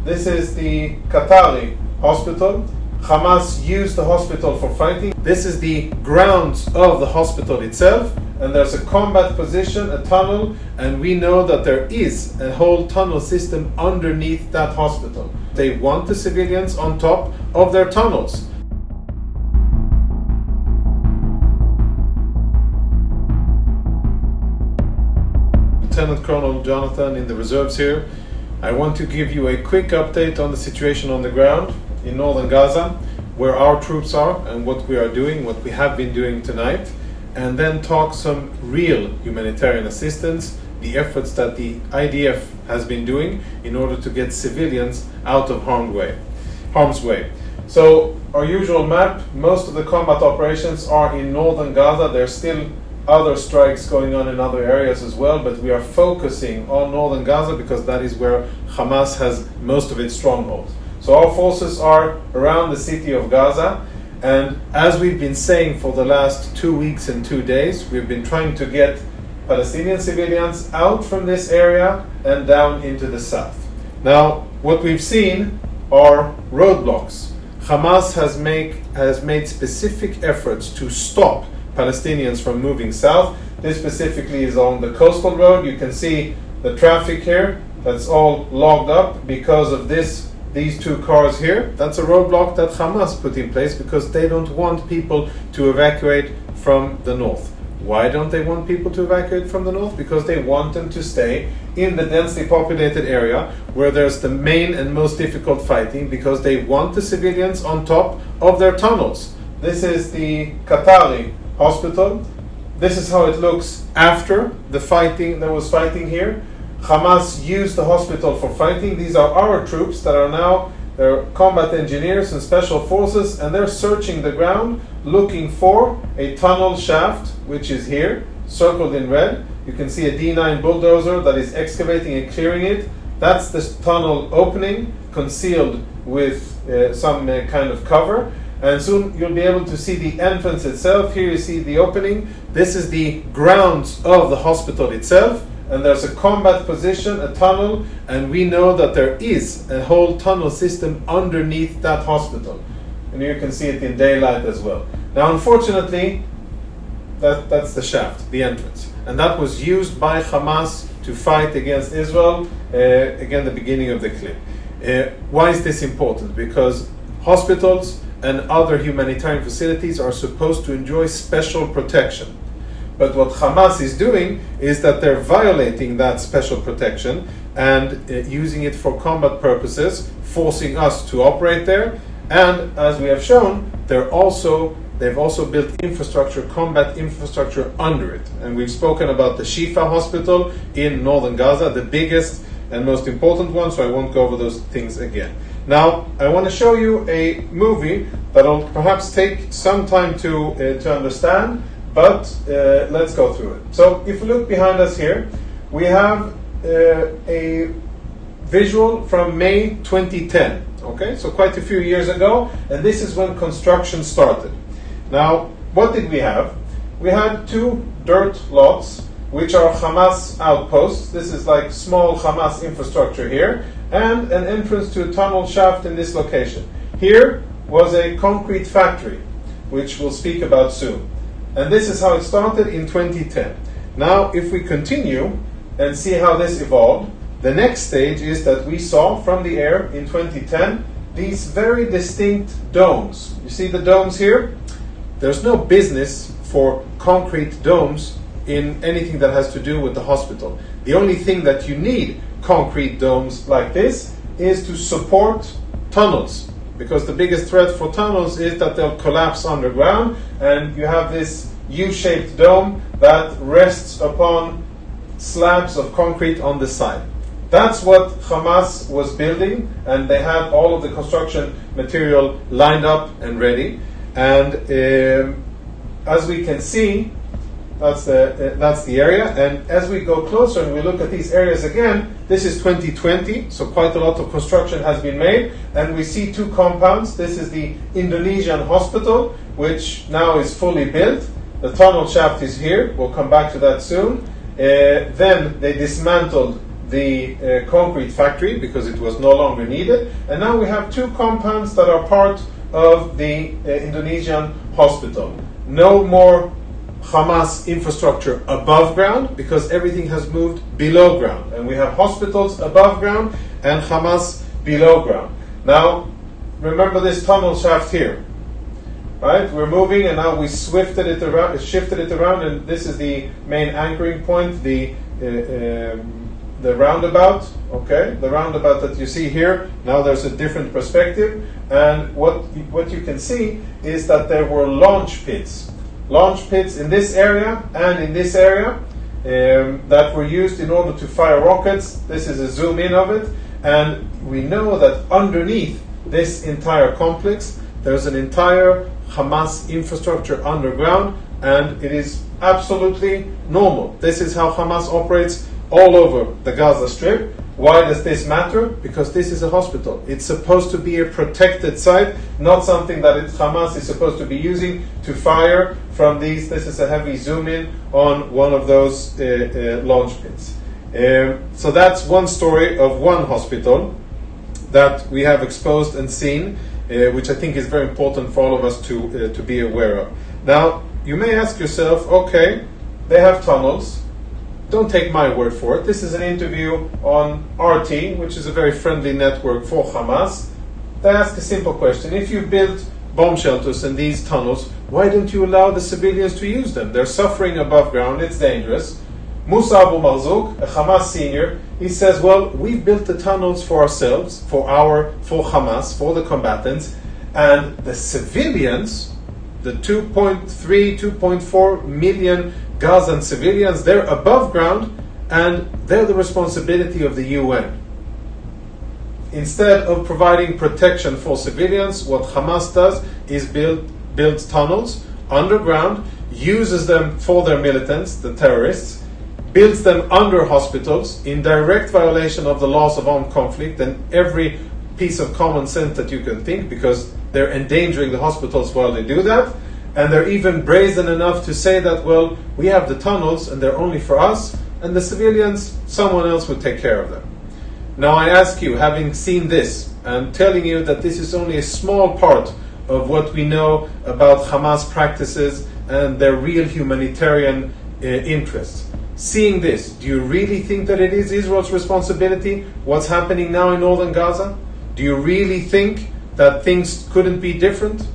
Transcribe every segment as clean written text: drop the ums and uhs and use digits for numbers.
This is the Qatari hospital. Hamas used the hospital for fighting. This is the grounds of the hospital itself, and there's a combat position, a tunnel, and we know that there is a whole tunnel system underneath that hospital. They want the civilians on top of their tunnels. Lieutenant Colonel Jonathan in the reserves here. I want to give you a quick update on the situation on the ground in Northern Gaza, where our troops are and what we are doing, what we have been doing tonight, and then talk some real humanitarian assistance, the efforts that the IDF has been doing in order to get civilians out of harm's way. So our usual map, most of the combat operations are in Northern Gaza. There's still other strikes going on in other areas as well, but we are focusing on Northern Gaza because that is where Hamas has most of its strongholds. So our forces are around the city of Gaza, and as we've been saying for the last 2 weeks and 2 days, we've been trying to get Palestinian civilians out from this area and down into the south. Now, what we've seen are roadblocks. Hamas has made specific efforts to stop Palestinians from moving south. This specifically is on the coastal road. You can see the traffic here. That's all logged up because of these two cars here. That's a roadblock that Hamas put in place because they don't want people to evacuate from the north. Why don't they want people to evacuate from the north? Because they want them to stay in the densely populated area where there's the main and most difficult fighting, because they want the civilians on top of their tunnels. This is the Qatari hospital. This is how it looks after the fighting. There was fighting here. Hamas used the hospital for fighting. These are our troops that are now, they're combat engineers and special forces, and they're searching the ground looking for a tunnel shaft, which is here, circled in red. You can see a D9 bulldozer that is excavating and clearing it. That's the tunnel opening, concealed with some kind of cover. And soon you'll be able to see the entrance itself. Here you see the opening. This is the grounds of the hospital itself. And there's a combat position, a tunnel, and we know that there is a whole tunnel system underneath that hospital. And you can see it in daylight as well. Now, unfortunately, that's the shaft, the entrance. And that was used by Hamas to fight against Israel, again, the beginning of the clip. Why is this important? Because hospitals and other humanitarian facilities are supposed to enjoy special protection. But what Hamas is doing is that they're violating that special protection and using it for combat purposes, forcing us to operate there. And as we have shown, they've also built infrastructure, combat infrastructure under it. And we've spoken about the Shifa hospital in Northern Gaza, the biggest and most important one, so I won't go over those things again. Now, I want to show you a movie that'll perhaps take some time to understand, but let's go through it. So if you look behind us here, we have a visual from May 2010. Okay, so quite a few years ago, and this is when construction started. Now, what did we have? We had 2 dirt lots, which are Hamas outposts. This is like small Hamas infrastructure here, and an entrance to a tunnel shaft in this location. Here was a concrete factory, which we'll speak about soon. And this is how it started in 2010. Now, if we continue and see how this evolved, the next stage is that we saw from the air in 2010 these very distinct domes. You see the domes here? There's no business for concrete domes in anything that has to do with the hospital. The only thing that you need concrete domes like this is to support tunnels, because the biggest threat for tunnels is that they'll collapse underground, and you have this U-shaped dome that rests upon slabs of concrete on the side. That's what Hamas was building, and they had all of the construction material lined up and ready. And as we can see, that's the area. And as we go closer and we look at these areas again, this is 2020, so quite a lot of construction has been made. And we see 2 compounds. This is the Indonesian hospital, which now is fully built. The tunnel shaft is here. We'll come back to that soon. Then they dismantled the concrete factory because it was no longer needed, and now we have two compounds that are part of the Indonesian hospital. No more Hamas infrastructure above ground because everything has moved below ground, and we have hospitals above ground and Hamas below ground. Now, remember this tunnel shaft here, right? We're moving, and now we shifted it around, and this is the main anchoring point, the roundabout. Okay, the roundabout that you see here. Now there's a different perspective, and what you can see is that there were launch pits in this area and in this area that were used in order to fire rockets. This is a zoom in of it, and we know that underneath this entire complex there's an entire Hamas infrastructure underground, and it is absolutely normal. This is how Hamas operates all over the Gaza Strip. Why does this matter? Because this is a hospital. It's supposed to be a protected site, not something that Hamas is supposed to be using to fire from these. This is a heavy zoom in on one of those launch pits. So that's one story of one hospital that we have exposed and seen, which I think is very important for all of us to be aware of. Now, you may ask yourself, okay, they have tunnels. Don't take my word for it. This is an interview on RT, which is a very friendly network for Hamas. They ask a simple question. If you build bomb shelters in these tunnels, why don't you allow the civilians to use them? They're suffering above ground. It's dangerous. Musa Abu Marzouk, a Hamas senior, he says, well, we've built the tunnels for ourselves, for Hamas, for the combatants, and the civilians, the 2.3, 2.4 million Gazan civilians, they're above ground, and they're the responsibility of the UN. Instead of providing protection for civilians, what Hamas does is builds tunnels underground, uses them for their militants, the terrorists, builds them under hospitals in direct violation of the laws of armed conflict and every piece of common sense that you can think, because they're endangering the hospitals while they do that. And they're even brazen enough to say that, well, we have the tunnels and they're only for us, and the civilians, someone else would take care of them. Now I ask you, having seen this, and telling you that this is only a small part of what we know about Hamas practices and their real humanitarian interests. Seeing this, do you really think that it is Israel's responsibility, what's happening now in Northern Gaza? Do you really think that things couldn't be different?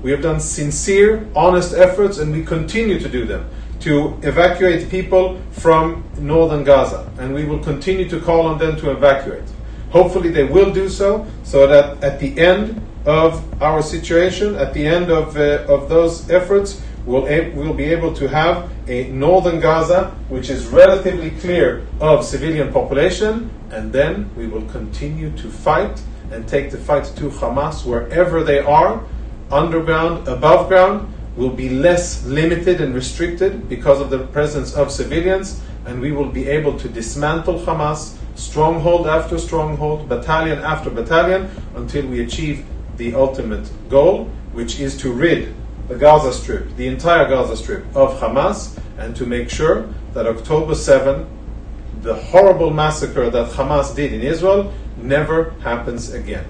We have done sincere, honest efforts, and we continue to do them, to evacuate people from Northern Gaza. And we will continue to call on them to evacuate. Hopefully they will do so that at the end of our situation, at the end of those efforts, we'll be able to have a Northern Gaza which is relatively clear of civilian population, and then we will continue to fight and take the fight to Hamas wherever they are. Underground, above ground, will be less limited and restricted because of the presence of civilians, and we will be able to dismantle Hamas stronghold after stronghold, battalion after battalion, until we achieve the ultimate goal, which is to rid the Gaza Strip, the entire Gaza Strip, of Hamas, and to make sure that October 7, the horrible massacre that Hamas did in Israel, never happens again.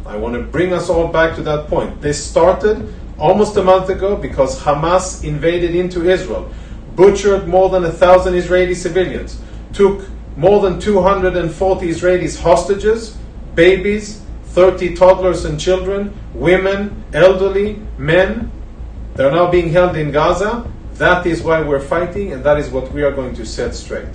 I want to bring us all back to that point. This started almost a month ago because Hamas invaded into Israel, butchered more than 1,000 Israeli civilians, took more than 240 Israelis hostages, babies, 30 toddlers and children, women, elderly, men. They're now being held in Gaza. That is why we're fighting, and that is what we are going to set straight.